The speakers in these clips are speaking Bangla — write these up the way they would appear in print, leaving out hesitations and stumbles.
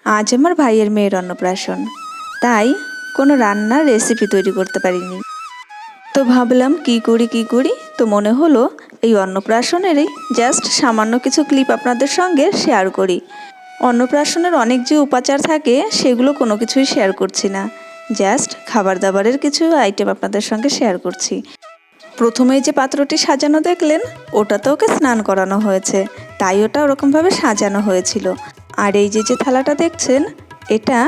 আজ আমার ভাইয়ের মেয়ের অন্নপ্রাশন, তাই কোনো রান্নার রেসিপি তৈরি করতে পারিনি। তো ভাবলাম কি করি, তো মনে হলো এই অন্নপ্রাশনেরই জাস্ট সামান্য কিছু ক্লিপ আপনাদের সঙ্গে শেয়ার করি। অন্নপ্রাশনের অনেক যে উপাচার থাকে সেগুলো কোনো কিছুই শেয়ার করছি না, জাস্ট খাবার দাবারের কিছু আইটেম আপনাদের সঙ্গে শেয়ার করছি। প্রথমেই যে পাত্রটি সাজানো দেখলেন, ওটাতে ওকে স্নান করানো হয়েছে, তাই ওটা ওরকমভাবে সাজানো হয়েছিল। আর এই যে থালাটা দেখছেন, এটা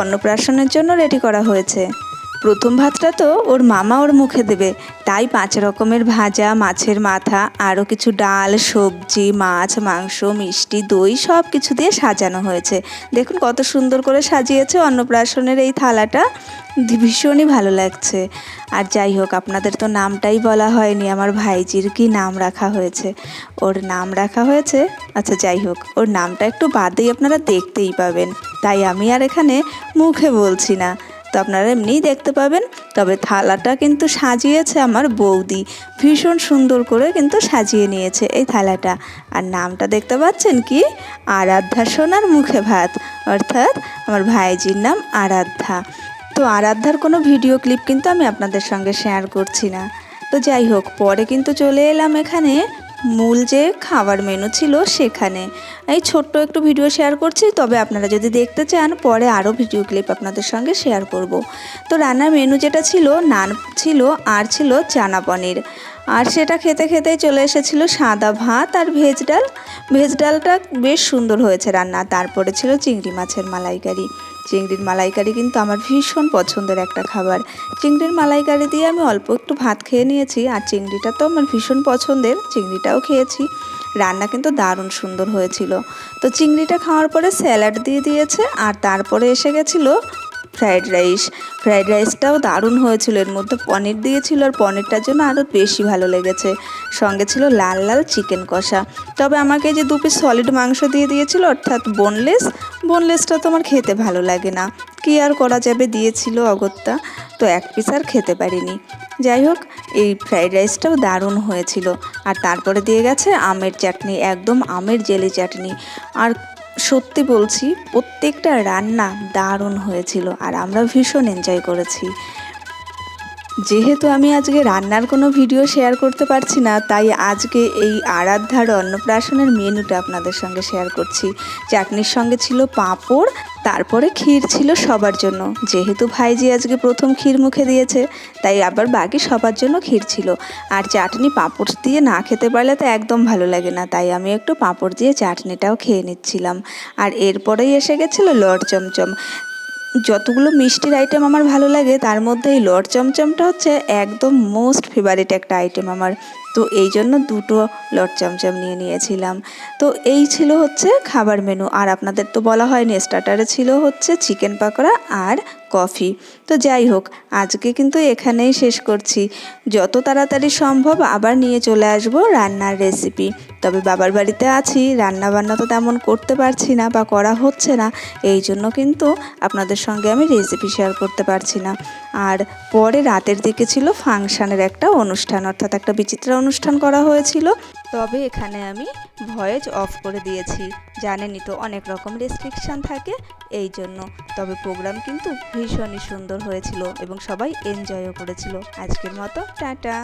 অন্নপ্রাশনের জন্য রেডি করা হয়েছে। প্রথম ভাতটা তো ওর মামা ওর মুখে দেবে, তাই 5 রকমের ভাজা, মাছের মাথা, আরও কিছু ডাল, সবজি, মাছ, মাংস, মিষ্টি, দই সব কিছু দিয়ে সাজানো হয়েছে। দেখুন কত সুন্দর করে সাজিয়েছে অন্নপ্রাশনের এই থালাটা, ভীষণই ভালো লাগছে। আর যাই হোক, আপনাদের তো নামটাই বলা হয়নি, আমার ভাইজির কি নাম রাখা হয়েছে। ওর নাম রাখা হয়েছে, আচ্ছা যাই হোক, ওর নামটা একটু বাদেই আপনারা দেখতেই পাবেন, তাই আমি আর এখানে মুখে বলছি না, তো আপনারা এমনিই দেখতে পাবেন। তবে থালাটা কিন্তু সাজিয়েছে আমার বৌদি, ভীষণ সুন্দর করে কিন্তু সাজিয়ে নিয়েছে এই থালাটা। আর নামটা দেখতে পাচ্ছেন কি, আরাধ্যা সোনার মুখে ভাত, অর্থাৎ আমার ভাইজির নাম আরাধ্যা। তো আরাধ্যার কোনো ভিডিও ক্লিপ কিন্তু আমি আপনাদের সঙ্গে শেয়ার করছি না। তো যাই হোক, পরে কিন্তু চলে এলাম এখানে মূল যে খাবার মেনু ছিল সেখানে। এই ছোট্ট একটু ভিডিও শেয়ার করছি, তবে আপনারা যদি দেখতে চান পরে আরও ভিডিও ক্লিপ আপনাদের সঙ্গে শেয়ার করব। তো রান্নার মেনু যেটা ছিল, নান ছিল আর ছিল চানা পনির, আর সেটা খেতে খেতেই চলে এসেছিলো সাদা ভাত আর ভেজ ডাল। ভেজ ডালটা বেশ সুন্দর হয়েছে রান্না। তারপরে ছিল চিংড়ি মাছের মালাইকারি। চিংড়ির মালাইকারি কিন্তু আমার ভীষণ পছন্দের একটা খাবার। চিংড়ির মালাইকারি দিয়ে আমি অল্প একটু ভাত খেয়ে নিয়েছি, আর চিংড়িটা তো আমার ভীষণ পছন্দের, চিংড়িটাও খেয়েছি। রান্না কিন্তু দারুণ সুন্দর হয়েছিল। তো চিংড়িটা খাওয়ার পরে স্যালাড দিয়ে দিয়েছে, আর তারপরে এসে গেছিলো ফ্রায়েড রাইস। ফ্রায়েড রাইসটাও দারুণ হয়েছিল, এর মধ্যে পনির দিয়েছিল, আর পনিরটার জন্য আরও বেশি ভালো লেগেছে। সঙ্গে ছিল লাল লাল চিকেন কষা। তবে আমাকে যে 2 পিস সলিড মাংস দিয়ে দিয়েছিল, অর্থাৎ বোনলেসটা তো আমার খেতে ভালো লাগে না, কি আর করা যাবে, দিয়েছিল অগত্যা, তো 1 পিস আর খেতে পারিনি। যাই হোক, এই ফ্রায়েড রাইসটাও দারুণ হয়েছিল। আর তারপরে দিয়ে গেছে আমের চাটনি, একদম আমের জেলি চাটনি। আর সত্যি বলছি, প্রত্যেকটা রান্না দারুণ হয়েছিল, আর আমরা ভীষণ এনজয় করেছি। যেহেতু আমি আজকে রান্নার কোনো ভিডিও শেয়ার করতে পারছি না, তাই আজকে এই আরাধ্যার অন্নপ্রাশনের মেনুটা আপনাদের সঙ্গে শেয়ার করছি। চাটনির সঙ্গে ছিল পাঁপড়, তারপরে ক্ষীর ছিল সবার জন্য। যেহেতু ভাইজি আজকে প্রথম ক্ষীর মুখে দিয়েছে, তাই আবার বাকি সবার জন্য ক্ষীর ছিল। আর চাটনি পাঁপড় দিয়ে না খেতে পারলে তো একদম ভালো লাগে না, তাই আমি একটু পাঁপড় দিয়ে চাটনিটাও খেয়ে নিচ্ছিলাম। আর এরপরেই এসে গেছিলো লড চমচম। যতগুলো মিষ্টির আইটেম আমার ভালো লাগে, তার মধ্যে এই লড চমচমটা হচ্ছে একদম মোস্ট ফেভারিট একটা আইটেম আমার। তো এই জন্য 2টো লড চমচম নিয়ে নিয়েছিলাম। তো এই ছিল হচ্ছে খাবার মেনু। আর আপনাদের তো বলা হয়নি, স্টার্টারে ছিল হচ্ছে চিকেন পাকোড়া আর কফি। তো যাই হোক, আজকে কিন্তু এখানেই শেষ করছি। যত তাড়াতাড়ি সম্ভব আবার নিয়ে চলে আসব রান্নার রেসিপি। তবে বাবার বাড়িতে আছি, রান্না বান্না তো তেমন করতে পারছি না বা করা হচ্ছে না, এই জন্য কিন্তু আপনাদের সঙ্গে আমি রেসিপি শেয়ার করতে পারছি না। আর পরে রাতের দিকে ছিল ফাংশানের একটা অনুষ্ঠান, অর্থাৎ একটা বিচিত্রা অনুষ্ঠান করা হয়েছিল। তবে এখানে আমি ভয়েস অফ করে দিয়েছি, জানেনই তো অনেক রকম রেস্ট্রিকশান থাকে, এই জন্য। তবে প্রোগ্রাম কিন্তু ভীষণই সুন্দর হয়েছিল এবং সবাই এনজয়ও করেছিল। আজকের মতো টাটা।